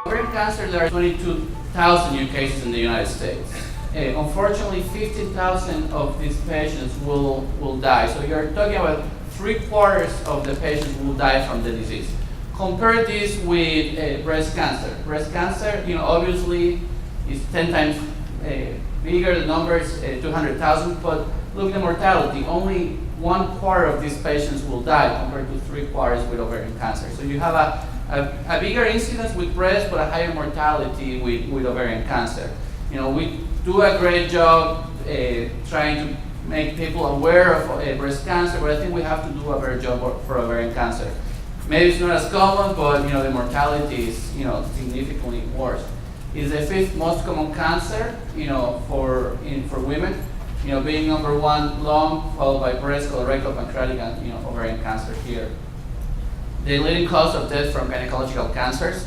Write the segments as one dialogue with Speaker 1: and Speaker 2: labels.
Speaker 1: Ovarian cancer, there are 22,000 new cases in the United States. Unfortunately, 15,000 of these patients will die. So you're talking about 3/4 of the patients will die from the disease. Compare this with breast cancer. Breast cancer, obviously is 10 times bigger. The number is 200,000, but look at the mortality. Only 1/4 of these patients will die compared to 3/4 with ovarian cancer. So you have a bigger incidence with breast, but a higher mortality with ovarian cancer. We do a great job trying to make people aware of breast cancer, but I think we have to do a better job for ovarian cancer. Maybe it's not as common, but the mortality is significantly worse. It's the 5th most common cancer for women. Being number 1 lung, followed by breast, colorectal, pancreatic, and ovarian cancer here. The leading cause of death from gynecological cancers.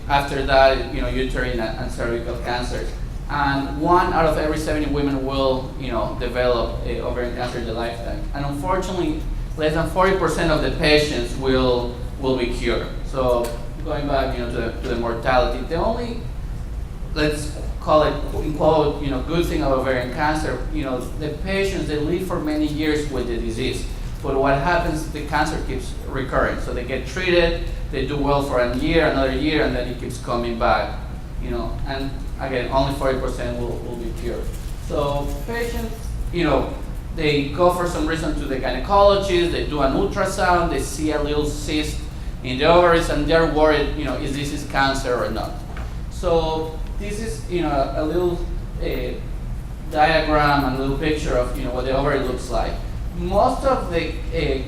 Speaker 1: After that, uterine and cervical cancers. And 1 out of every 70 women will, develop ovarian cancer in their lifetime. And unfortunately, less than 40% of the patients will be cured. So going back, to the mortality, the only, let's call it, quote, good thing of ovarian cancer, the patients, they live for many years with the disease. But what happens, the cancer keeps recurring. So they get treated, they do well for a year, another year, and then it keeps coming back, and again, only 40% will be cured. So patients, they go for some reason to the gynecologist, they do an ultrasound, they see a little cyst in the ovaries, and they're worried, is this cancer or not. So this is, a little diagram and a little picture of, what the ovary looks like. Most of the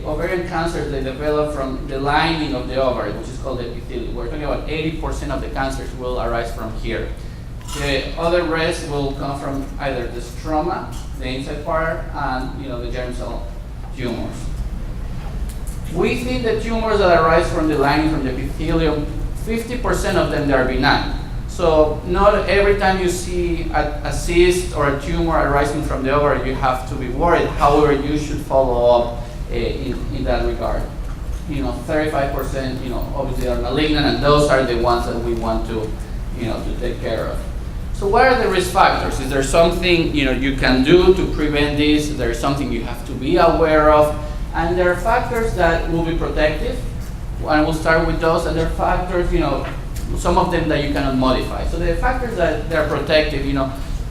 Speaker 1: ovarian cancers, they develop from the lining of the ovary, which is called the epithelium. We're talking about 80% of the cancers will arise from here. The other rest will come from either the stroma, the inside part, and the germ cell tumors. We think the tumors that arise from the lining, from the epithelium, 50% of them, they are benign. So not every time you see a cyst or a tumor arising from the ovary, you have to be worried. However, you should follow up in that regard. 35%, obviously are malignant, and those are the ones that we want to take care of. So what are the risk factors? Is there something you can do to prevent this? Is there something you have to be aware of? And there are factors that will be protective, and we'll start with those. And there are factors, some of them that you cannot modify. So the factors that they're protective,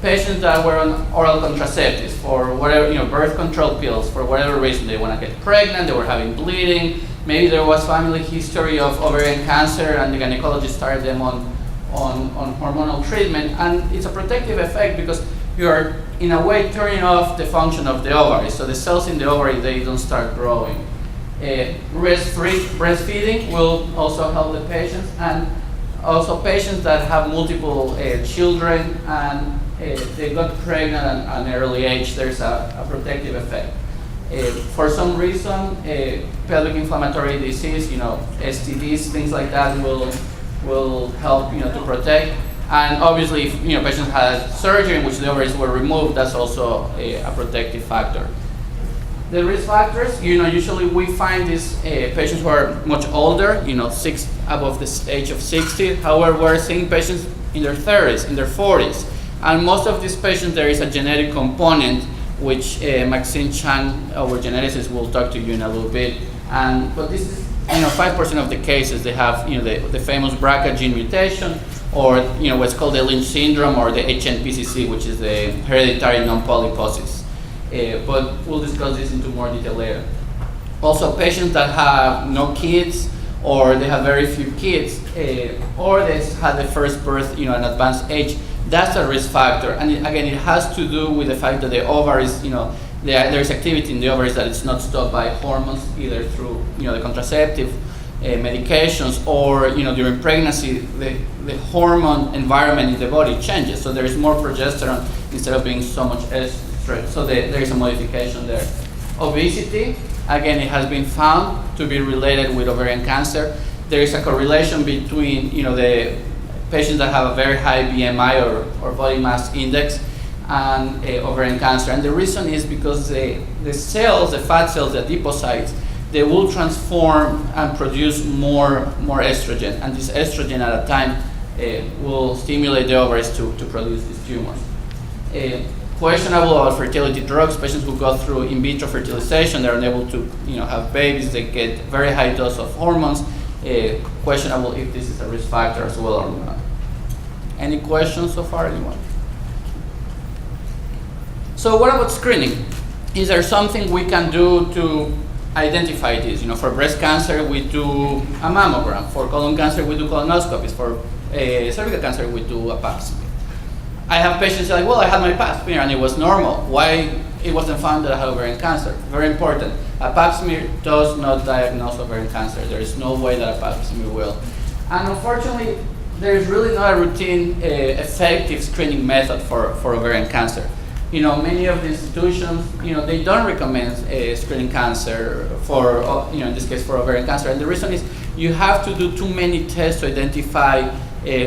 Speaker 1: patients that were on oral contraceptives for whatever, birth control pills for whatever reason, they want to get pregnant, they were having bleeding, maybe there was family history of ovarian cancer, and the gynecologist started them on hormonal treatment, and it's a protective effect because you're in a way turning off the function of the ovary, so the cells in the ovary, they don't start growing. Breastfeeding will also help the patients, and also patients that have multiple children and they got pregnant at an early age, there's a protective effect. For some reason, pelvic inflammatory disease, STDs, things like that will help to protect. And obviously, if patients had surgery in which the ovaries were removed, that's also a protective factor. The risk factors, usually we find these patients who are much older, above the age of 60. However, we're seeing patients in their 30s, in their 40s. And most of these patients, there is a genetic component, which Maxine Chan, our geneticist, will talk to you in a little bit. But this is, 5% of the cases, they have, the famous BRCA gene mutation, or, what's called the Lynch syndrome, or the HNPCC, which is the hereditary non-polyposis. But we'll discuss this into more detail later. Also, patients that have no kids, or they have very few kids, or they had the first birth, at an advanced age, that's a risk factor. And again, it has to do with the fact that the ovaries, there's activity in the ovaries that is not stopped by hormones, either through, the contraceptive medications, or, during pregnancy, the hormone environment in the body changes. So there is more progesterone instead of being so much estrogen. So there is a modification there. Obesity, again, it has been found to be related with ovarian cancer. There is a correlation between, the patients that have a very high BMI or body mass index and ovarian cancer. And the reason is because the cells, the fat cells, the adipocytes, they will transform and produce more estrogen, and this estrogen at a time will stimulate the ovaries to produce these tumors. Questionable about fertility drugs. Patients who go through in vitro fertilization, they're unable to have babies. They get very high dose of hormones. Questionable if this is a risk factor as well or not. Any questions so far, anyone? So what about screening? Is there something we can do to identify this? For breast cancer, we do a mammogram. For colon cancer, we do colonoscopies. For cervical cancer, we do a pap smear. I have patients like, well, I had my pap smear and it was normal. Why it wasn't found that I had ovarian cancer? Very important. A pap smear does not diagnose ovarian cancer. There is no way that a pap smear will. And unfortunately, there is really not a routine, effective screening method for ovarian cancer. Many of the institutions, they don't recommend screening cancer for, in this case, for ovarian cancer. And the reason is you have to do too many tests to identify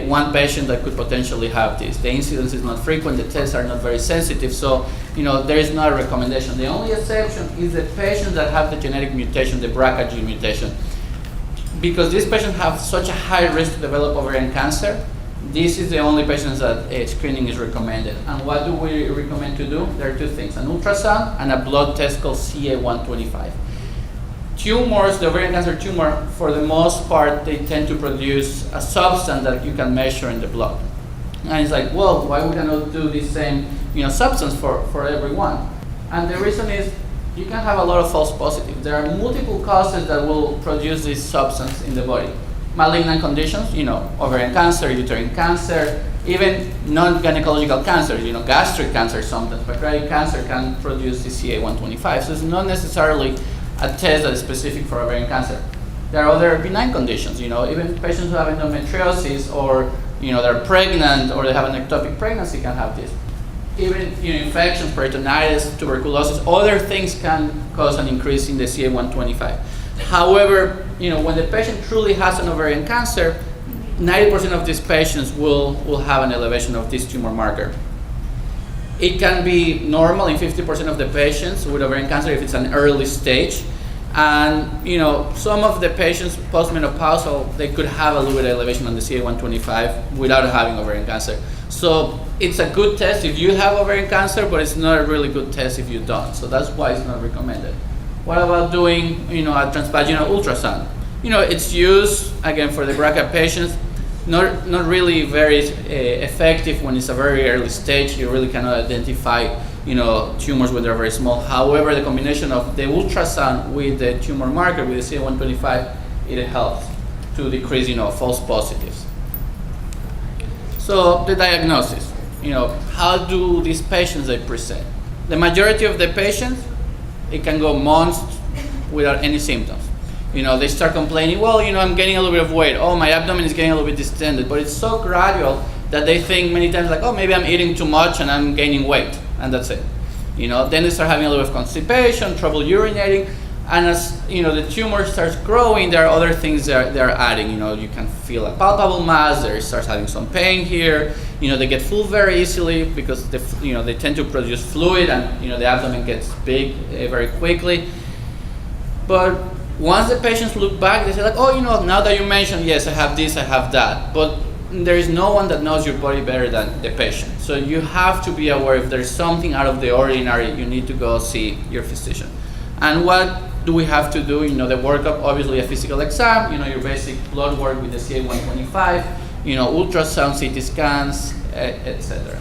Speaker 1: one patient that could potentially have this. The incidence is not frequent, the tests are not very sensitive, so there is not a recommendation. The only exception is the patients that have the genetic mutation, the BRCA gene mutation. Because these patients have such a high risk to develop ovarian cancer, this is the only patients that screening is recommended. And what do we recommend to do? There are two things, an ultrasound and a blood test called CA-125. Tumors, the ovarian cancer tumor, for the most part, they tend to produce a substance that you can measure in the blood. And it's like, well, why would I not do the same substance for everyone? And the reason is you can have a lot of false positives. There are multiple causes that will produce this substance in the body. Malignant conditions, ovarian cancer, uterine cancer, even non-gynecological cancers, gastric cancer sometimes, pancreatic cancer can produce the CA-125. So it's not necessarily a test that is specific for ovarian cancer. There are other benign conditions, even patients who have endometriosis or they're pregnant or they have an ectopic pregnancy can have this. Even infections, peritonitis, tuberculosis, other things can cause an increase in the CA-125. However, when the patient truly has an ovarian cancer, 90% of these patients will have an elevation of this tumor marker. It can be normal in 50% of the patients with ovarian cancer if it's an early stage. And some of the patients postmenopausal, they could have a little bit of elevation on the CA-125 without having ovarian cancer. So it's a good test if you have ovarian cancer, but it's not a really good test if you don't. So that's why it's not recommended. What about doing a transvaginal ultrasound? It's used again for the BRCA patients. Not really very effective when it's a very early stage. You really cannot identify tumors when they're very small. However, the combination of the ultrasound with the tumor marker, with the CA-125, it helps to decrease false positives. So the diagnosis, how do these patients they present? The majority of the patients, it can go months without any symptoms. They start complaining, well, I'm gaining a little bit of weight. Oh, my abdomen is getting a little bit distended. But it's so gradual that they think many times like, oh, maybe I'm eating too much and I'm gaining weight. And that's it. Then they start having a little bit of constipation, trouble urinating. And as the tumor starts growing, there are other things they're adding. You can feel a palpable mass. They start having some pain here. They get full very easily because they tend to produce fluid, and the abdomen gets big very quickly. But once the patients look back, they say like, oh, now that you mentioned, yes, I have this, I have that. But there is no one that knows your body better than the patient. So you have to be aware if there's something out of the ordinary, you need to go see your physician. And what do we have to do? The workup, obviously a physical exam, your basic blood work with the CA-125, ultrasound, CT scans, etc.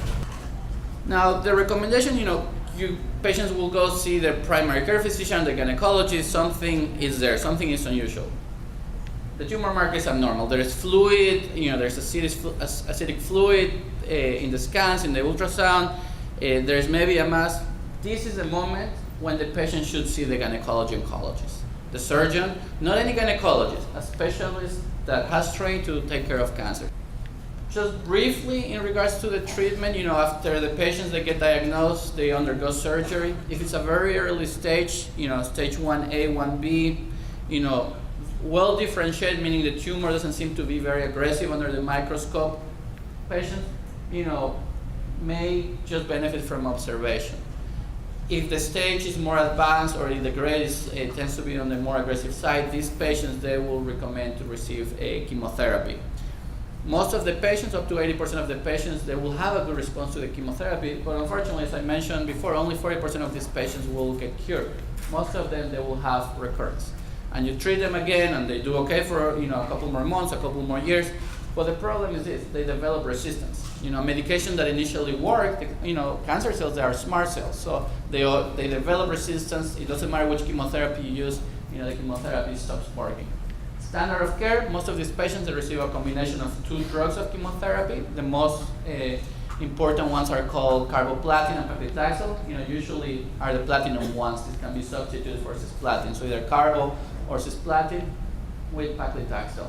Speaker 1: Now, the recommendation, patients will go see their primary care physician, the gynecologist. Something is there, something is unusual. The tumor marker is abnormal. There is fluid, there's acidic fluid in the scans, in the ultrasound. There's maybe a mass. This is the moment when the patient should see the gynecology oncologist, the surgeon, not any gynecologist, a specialist that has trained to take care of cancer. Just briefly in regards to the treatment, after the patients they get diagnosed, they undergo surgery. If it's a very early stage, stage 1A, 1B, well differentiated, meaning the tumor doesn't seem to be very aggressive under the microscope, patients, may just benefit from observation. If the stage is more advanced or if the grade tends to be on the more aggressive side, these patients, they will recommend to receive a chemotherapy. Most of the patients, up to 80% of the patients, they will have a good response to the chemotherapy, but unfortunately, as I mentioned before, only 40% of these patients will get cured. Most of them, they will have recurrence. And you treat them again, and they do okay for a couple more months, a couple more years, but the problem is this: they develop resistance. Medication that initially worked, cancer cells, they are smart cells, so they develop resistance. It doesn't matter which chemotherapy you use, the chemotherapy stops working. Standard of care, most of these patients, they receive a combination of 2 drugs of chemotherapy. The most important ones are called carboplatin and paclitaxel. Usually are the platinum ones. This can be substituted for cisplatin, so either carbo or cisplatin with paclitaxel.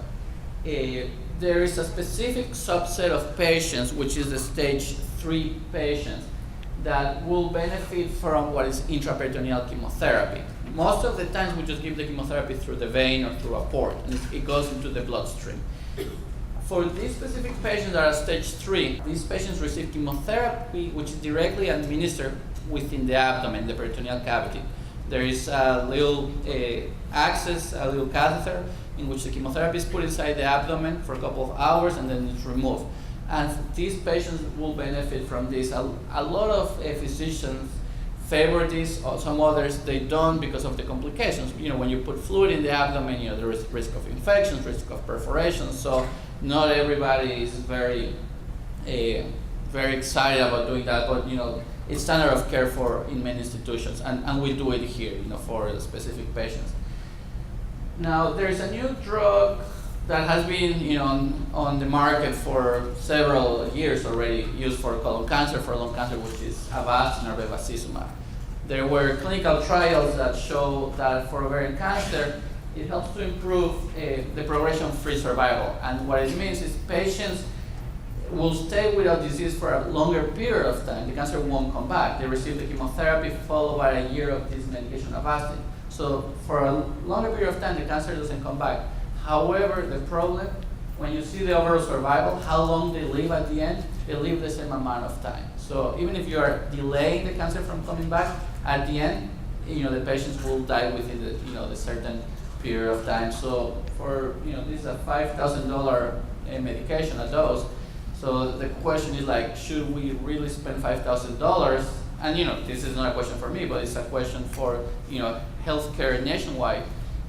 Speaker 1: There is a specific subset of patients, which is the stage 3 patients, that will benefit from what is intraperitoneal chemotherapy. Most of the times we just give the chemotherapy through the vein or through a port, and it goes into the bloodstream. For these specific patients that are stage 3, these patients receive chemotherapy which is directly administered within the abdomen, the peritoneal cavity. There is a little access, a little catheter, in which the chemotherapy is put inside the abdomen for a couple of hours and then it's removed. And these patients will benefit from this. A lot of physicians favor this, some others they don't because of the complications. When you put fluid in the abdomen, there is risk of infections, risk of perforations, so not everybody is very excited about doing that, but it's standard of care in many institutions, and we do it here, for specific patients. Now, there's a new drug that has been on the market for several years already, used for colon cancer, for lung cancer, which is Avastin or bevacizumab. There were clinical trials that show that for ovarian cancer, it helps to improve the progression-free survival. And what it means is patients will stay without disease for a longer period of time. The cancer won't come back. They receive the chemotherapy followed by a year of this medication, Avastin. So for a longer period of time, the cancer doesn't come back. However, the problem, when you see the overall survival, how long they live at the end, they live the same amount of time. So even if you are delaying the cancer from coming back, at the end, the patients will die within the certain period of time. So for, this is a $5,000 medication, a dose. So the question is should we really spend $5,000? And this is not a question for me, but it's a question for healthcare nationwide.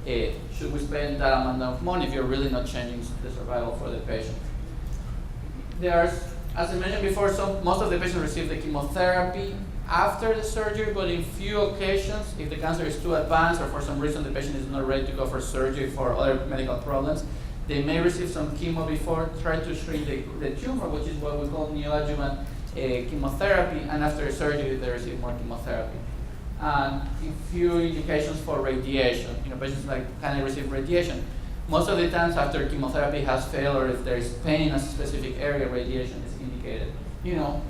Speaker 1: Should we spend that amount of money if you're really not changing the survival for the patient? As I mentioned before, most of the patients receive the chemotherapy after the surgery, but in few occasions, if the cancer is too advanced or for some reason the patient is not ready to go for surgery for other medical problems, they may receive some chemo before, try to shrink the tumor, which is what we call neoadjuvant chemotherapy, and after surgery they receive more chemotherapy. And a few indications for radiation. Patients can receive radiation. Most of the times after chemotherapy has failed or if there is pain in a specific area, radiation is indicated.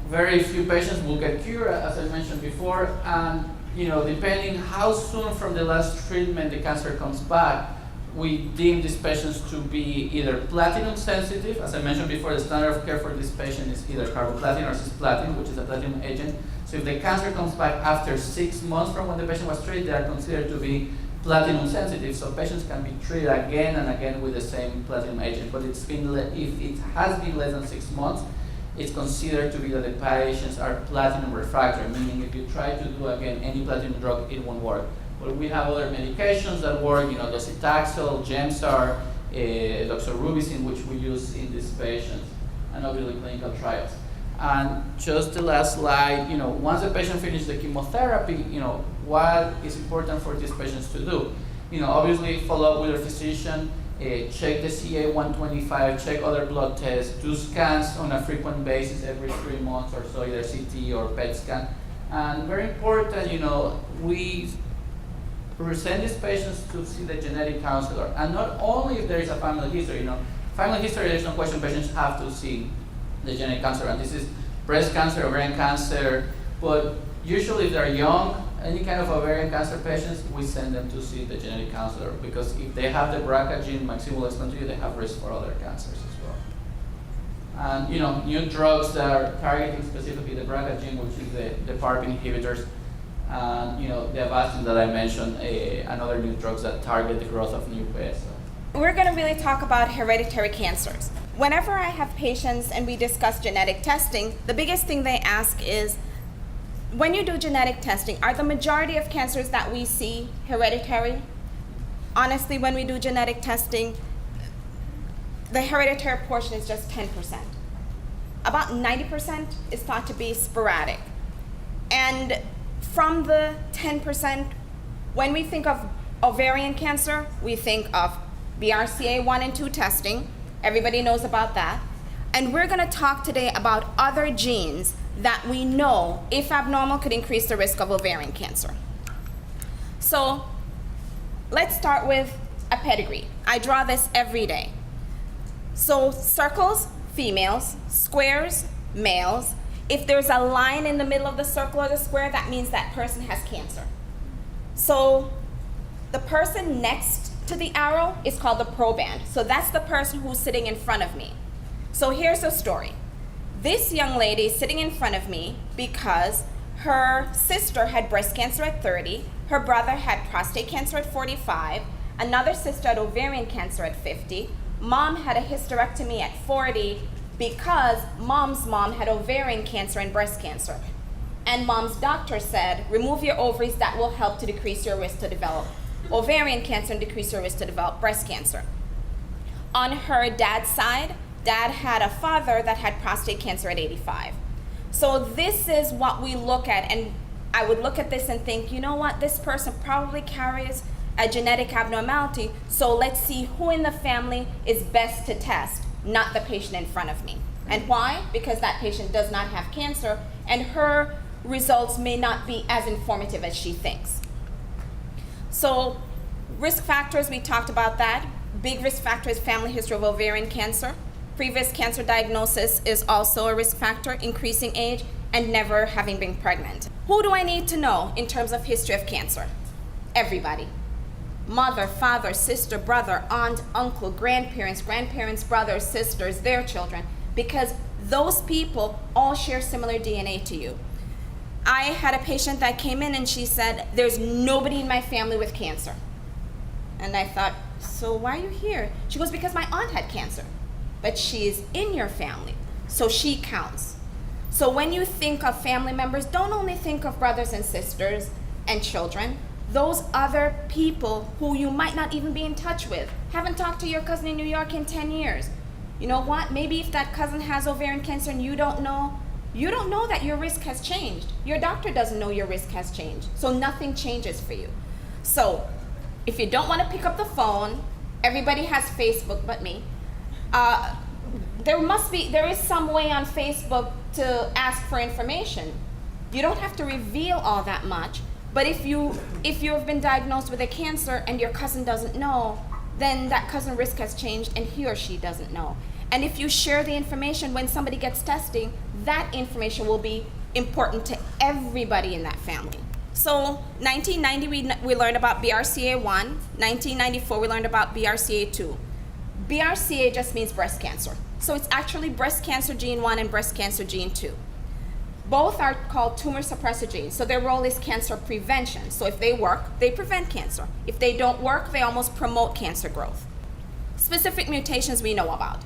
Speaker 1: Very few patients will get cured, as I mentioned before, and depending how soon from the last treatment the cancer comes back, we deem these patients to be either platinum sensitive. As I mentioned before, the standard of care for this patient is either carboplatin or cisplatin, which is a platinum agent. So if the cancer comes back after 6 months from when the patient was treated, they are considered to be platinum sensitive. So patients can be treated again and again with the same platinum agent. But if it has been less than 6 months, it's considered to be that the patients are platinum refractory, meaning if you try to do again any platinum drug, it won't work. But we have other medications that work, docetaxel, Gemzar, doxorubicin, which we use in these patients, and obviously clinical trials. And just the last slide, once the patient finishes the chemotherapy, what is important for these patients to do? Obviously follow up with their physician, check the CA-125, check other blood tests, do scans on a frequent basis every 3 months or so, either CT or PET scan. And very important, we send these patients to see the genetic counselor. And not only if there is a family history, family history, there's no question patients have to see the genetic counselor. And this is breast cancer, ovarian cancer, but usually if they're young, any kind of ovarian cancer patients, we send them to see the genetic counselor because if they have the BRCA gene, Maxine will explain to you, they have risk for other cancers as well. And new drugs that are targeting specifically the BRCA gene, which is the PARP inhibitors, and the Avastin that I mentioned, and other new drugs that target the growth of new cells.
Speaker 2: We're going to really talk about hereditary cancers. Whenever I have patients and we discuss genetic testing, the biggest thing they ask is, when you do genetic testing, are the majority of cancers that we see hereditary? Honestly, when we do genetic testing, the hereditary portion is just 10%. About 90% is thought to be sporadic. And from the 10%, when we think of ovarian cancer, we think of BRCA1 and 2 testing. Everybody knows about that. And we're going to talk today about other genes that we know, if abnormal, could increase the risk of ovarian cancer. So let's start with a pedigree. I draw this every day. So circles, females; squares, males. If there's a line in the middle of the circle or the square, that means that person has cancer. So the person next to the arrow is called the proband. So that's the person who's sitting in front of me. So here's the story. This young lady is sitting in front of me because her sister had breast cancer at 30, her brother had prostate cancer at 45, another sister had ovarian cancer at 50, mom had a hysterectomy at 40 because mom's mom had ovarian cancer and breast cancer. And mom's doctor said, remove your ovaries, that will help to decrease your risk to develop ovarian cancer and decrease your risk to develop breast cancer. On her dad's side, dad had a father that had prostate cancer at 85. So this is what we look at, and I would look at this and think, you know what, this person probably carries a genetic abnormality, so let's see who in the family is best to test, not the patient in front of me. And why? Because that patient does not have cancer, and her results may not be as informative as she thinks. So risk factors, we talked about that. Big risk factor is family history of ovarian cancer. Previous cancer diagnosis is also a risk factor, increasing age, and never having been pregnant. Who do I need to know in terms of history of cancer? Everybody. Mother, father, sister, brother, aunt, uncle, grandparents, brothers, sisters, their children, because those people all share similar DNA to you. I had a patient that came in and she said, there's nobody in my family with cancer. And I thought, so why are you here? She goes, because my aunt had cancer. But she is in your family, so she counts. So when you think of family members, don't only think of brothers and sisters and children. Those other people who you might not even be in touch with. Haven't talked to your cousin in New York in 10 years. You know what? Maybe if that cousin has ovarian cancer and you don't know that your risk has changed. Your doctor doesn't know your risk has changed. So nothing changes for you. So if you don't want to pick up the phone, everybody has Facebook but me. There is some way on Facebook to ask for information. You don't have to reveal all that much, but if you have been diagnosed with a cancer and your cousin doesn't know, then that cousin risk has changed and he or she doesn't know. And if you share the information when somebody gets testing, that information will be important to everybody in that family. So 1990 we learned about BRCA1, 1994 we learned about BRCA2. BRCA just means breast cancer. So it's actually breast cancer gene 1 and breast cancer gene 2. Both are called tumor suppressor genes. So their role is cancer prevention. So if they work, they prevent cancer. If they don't work, they almost promote cancer growth. Specific mutations we know about.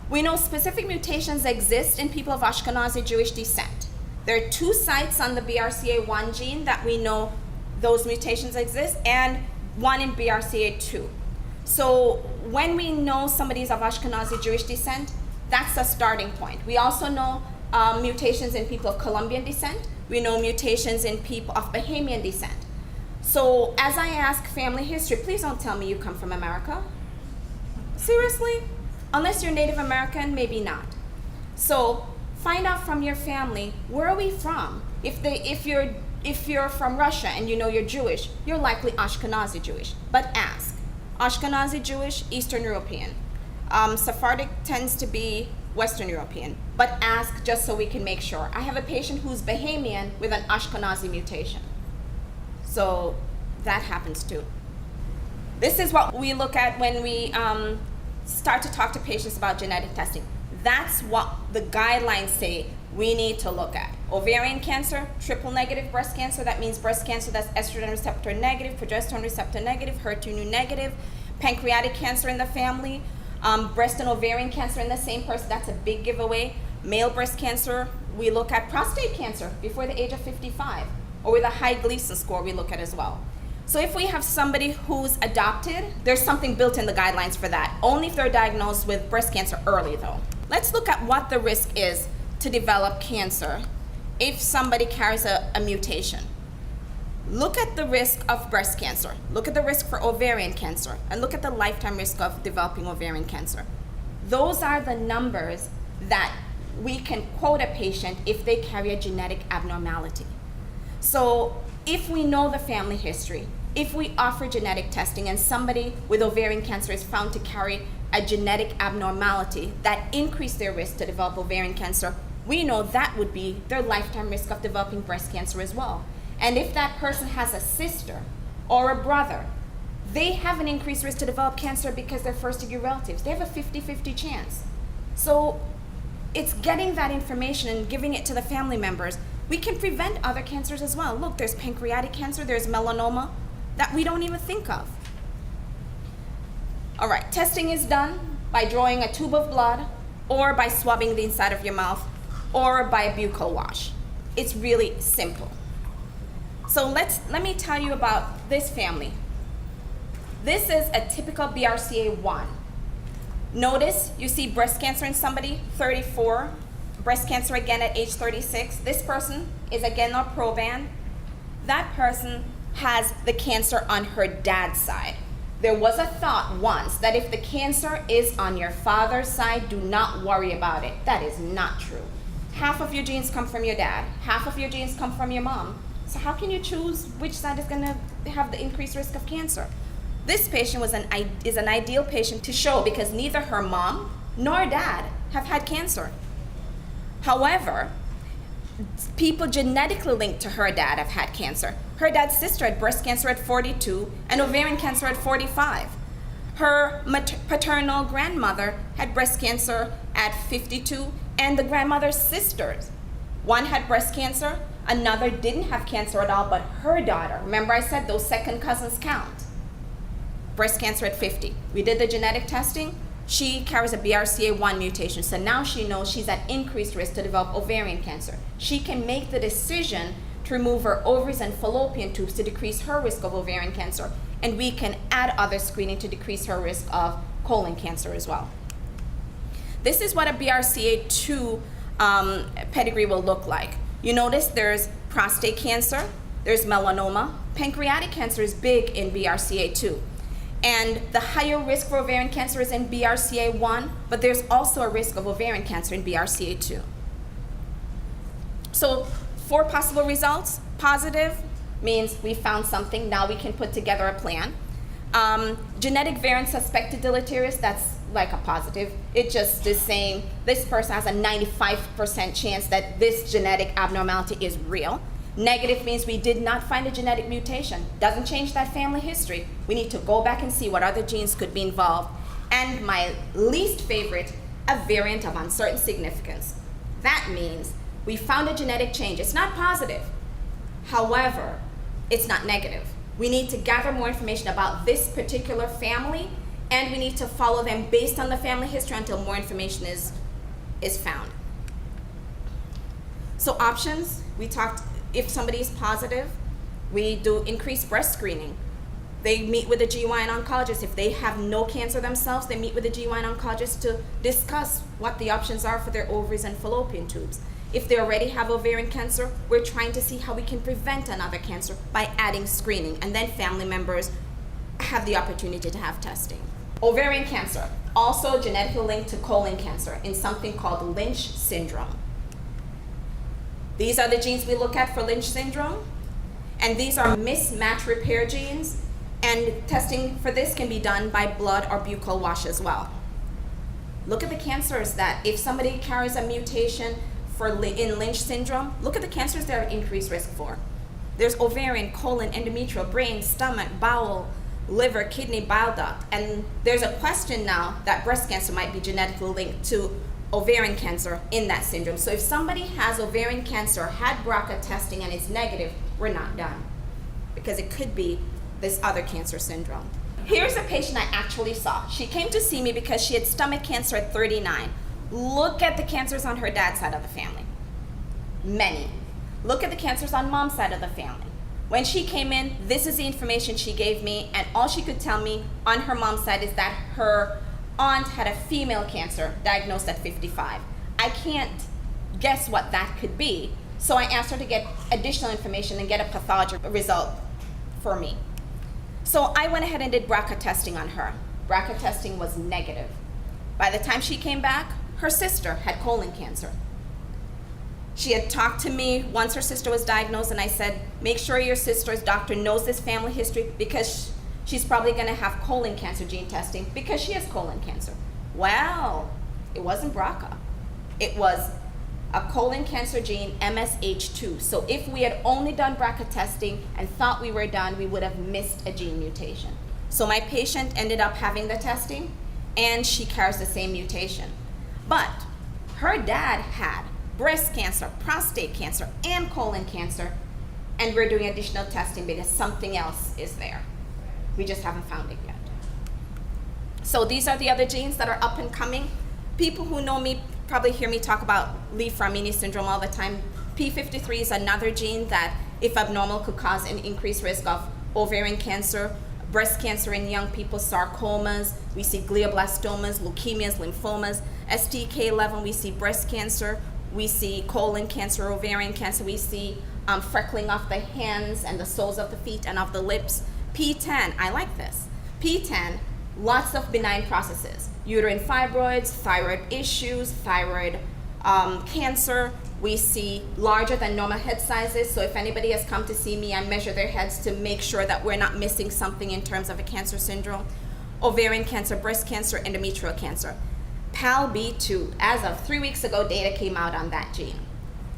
Speaker 2: We know specific mutations exist in people of Ashkenazi Jewish descent. There are 2 sites on the BRCA1 gene that we know those mutations exist, and 1 in BRCA2. So when we know somebody is of Ashkenazi Jewish descent, that's a starting point. We also know mutations in people of Colombian descent. We know mutations in people of Bahamian descent. So as I ask family history, please don't tell me you come from America. Seriously? Unless you're Native American, maybe not. So find out from your family, where are we from? If you're from Russia and you know you're Jewish, you're likely Ashkenazi Jewish. But ask. Ashkenazi Jewish, Eastern European. Sephardic tends to be Western European. But ask just so we can make sure. I have a patient who's Bahamian with an Ashkenazi mutation. So that happens too. This is what we look at when we start to talk to patients about genetic testing. That's what the guidelines say. we need to look at. Ovarian cancer, triple negative breast cancer, that means breast cancer that's estrogen receptor negative, progesterone receptor negative, HER2 negative. Pancreatic cancer in the family, breast and ovarian cancer in the same person, that's a big giveaway. Male breast cancer, we look at prostate cancer before the age of 55, or with a high Gleason score we look at as well. So if we have somebody who's adopted, there's something built in the guidelines for that, only if they're diagnosed with breast cancer early though. Let's look at what the risk is to develop cancer if somebody carries a mutation. Look at the risk of breast cancer, look at the risk for ovarian cancer, and look at the lifetime risk of developing ovarian cancer. Those are the numbers that we can quote a patient if they carry a genetic abnormality. So if we know the family history, if we offer genetic testing and somebody with ovarian cancer is found to carry a genetic abnormality that increase their risk to develop ovarian cancer, we know that would be their lifetime risk of developing breast cancer as well. And if that person has a sister or a brother, they have an increased risk to develop cancer because they're first-degree relatives. They have a 50-50 chance. So it's getting that information and giving it to the family members. We can prevent other cancers as well. Look, there's pancreatic cancer, there's melanoma that we don't even think of. All right, testing is done by drawing a tube of blood or by swabbing the inside of your mouth or by a buccal wash. It's really simple. So let me tell you about this family. This is a typical BRCA1. Notice you see breast cancer in somebody, 34, breast cancer again at age 36. This person is again on Provan. That person has the cancer on her dad's side. There was a thought once that if the cancer is on your father's side, do not worry about it. That is not true. Half of your genes come from your dad, half of your genes come from your mom. So how can you choose which side is going to have the increased risk of cancer? This patient is an ideal patient to show because neither her mom nor dad have had cancer. However, people genetically linked to her dad have had cancer. Her dad's sister had breast cancer at 42 and ovarian cancer at 45. Her paternal grandmother had breast cancer at 52, and the grandmother's sisters, one had breast cancer, another didn't have cancer at all, but her daughter, remember I said those second cousins count, breast cancer at 50. We did the genetic testing. She carries a BRCA1 mutation, so now she knows she's at increased risk to develop ovarian cancer. She can make the decision to remove her ovaries and fallopian tubes to decrease her risk of ovarian cancer, and we can add other screening to decrease her risk of colon cancer as well. This is what a BRCA2 pedigree will look like. You notice there's prostate cancer, there's melanoma, pancreatic cancer is big in BRCA2. And the higher risk for ovarian cancer is in BRCA1, but there's also a risk of ovarian cancer in BRCA2. So 4 possible results. Positive means we found something, now we can put together a plan. Genetic variant suspected deleterious, that's like a positive. It just is saying this person has a 95% chance that this genetic abnormality is real. Negative means we did not find a genetic mutation. Doesn't change that family history. We need to go back and see what other genes could be involved. And my least favorite, a variant of uncertain significance. That means we found a genetic change. It's not positive. However, it's not negative. We need to gather more information about this particular family, and we need to follow them based on the family history until more information is found. So options, we talked, if somebody is positive, we do increased breast screening. They meet with a GYN oncologist. If they have no cancer themselves, they meet with a GYN oncologist to discuss what the options are for their ovaries and fallopian tubes. If they already have ovarian cancer, we're trying to see how we can prevent another cancer by adding screening, and then family members have the opportunity to have testing. Ovarian cancer, also genetically linked to colon cancer in something called Lynch syndrome. These are the genes we look at for Lynch syndrome, and these are mismatch repair genes, and testing for this can be done by blood or buccal wash as well. Look at the cancers that, if somebody carries a mutation in Lynch syndrome, look at the cancers they're at increased risk for. There's ovarian, colon, endometrial, brain, stomach, bowel, liver, kidney, bile duct, and there's a question now that breast cancer might be genetically linked to ovarian cancer in that syndrome. So if somebody has ovarian cancer, had BRCA testing and it's negative, we're not done, because it could be this other cancer syndrome. Here's a patient I actually saw. She came to see me because she had stomach cancer at 39. Look at the cancers on her dad's side of the family. Many. Look at the cancers on mom's side of the family. When she came in, this is the information she gave me, and all she could tell me on her mom's side is that her aunt had a female cancer diagnosed at 55. I can't guess what that could be, so I asked her to get additional information and get a pathology result for me. So I went ahead and did BRCA testing on her. BRCA testing was negative. By the time she came back, her sister had colon cancer. She had talked to me once her sister was diagnosed, and I said, make sure your sister's doctor knows this family history, because she's probably going to have colon cancer gene testing because she has colon cancer. Well, it wasn't BRCA. It was a colon cancer gene, MSH2. So if we had only done BRCA testing and thought we were done, we would have missed a gene mutation. So my patient ended up having the testing, and she carries the same mutation. But her dad had breast cancer, prostate cancer, and colon cancer, and we're doing additional testing because something else is there. We just haven't found it yet. So these are the other genes that are up and coming. People who know me probably hear me talk about Lee-Fraumeni syndrome all the time. P53 is another gene that, if abnormal, could cause an increased risk of ovarian cancer, breast cancer in young people, sarcomas. We see glioblastomas, leukemias, lymphomas. STK11, we see breast cancer. We see colon cancer, ovarian cancer. We see freckling of the hands and the soles of the feet and of the lips. P10, I like this. P10, lots of benign processes. Uterine fibroids, thyroid issues, thyroid cancer. We see larger than normal head sizes. So if anybody has come to see me, I measure their heads to make sure that we're not missing something in terms of a cancer syndrome. Ovarian cancer, breast cancer, endometrial cancer. PALB2, as of 3 weeks ago, data came out on that gene.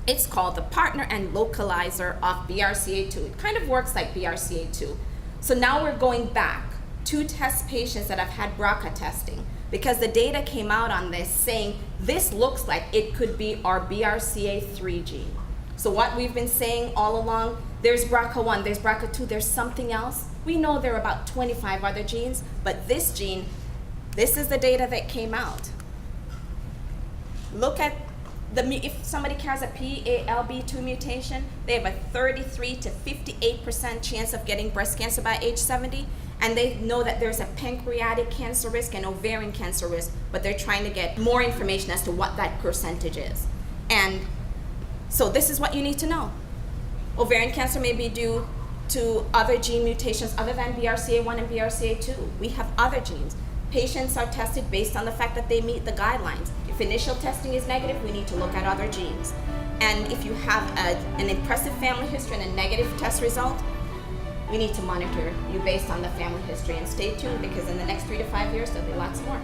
Speaker 2: It's called the partner and localizer of BRCA2. It kind of works like BRCA2. So now we're going back to test patients that have had BRCA testing, because the data came out on this saying this looks like it could be our BRCA3 gene. So what we've been saying all along, there's BRCA1, there's BRCA2, there's something else. We know there are about 25 other genes, but this gene, this is the data that came out. Look at if somebody carries a PALB2 mutation, they have a 33 to 58% chance of getting breast cancer by age 70, and they know that there's a pancreatic cancer risk and ovarian cancer risk, but they're trying to get more information as to what that percentage is. And so this is what you need to know. Ovarian cancer may be due to other gene mutations other than BRCA1 and BRCA2. We have other genes. Patients are tested based on the fact that they meet the guidelines. If initial testing is negative, we need to look at other genes. And if you have an impressive family history and a negative test result, we need to monitor you based on the family history. And stay tuned, because in the next 3 to 5 years, there'll be lots more.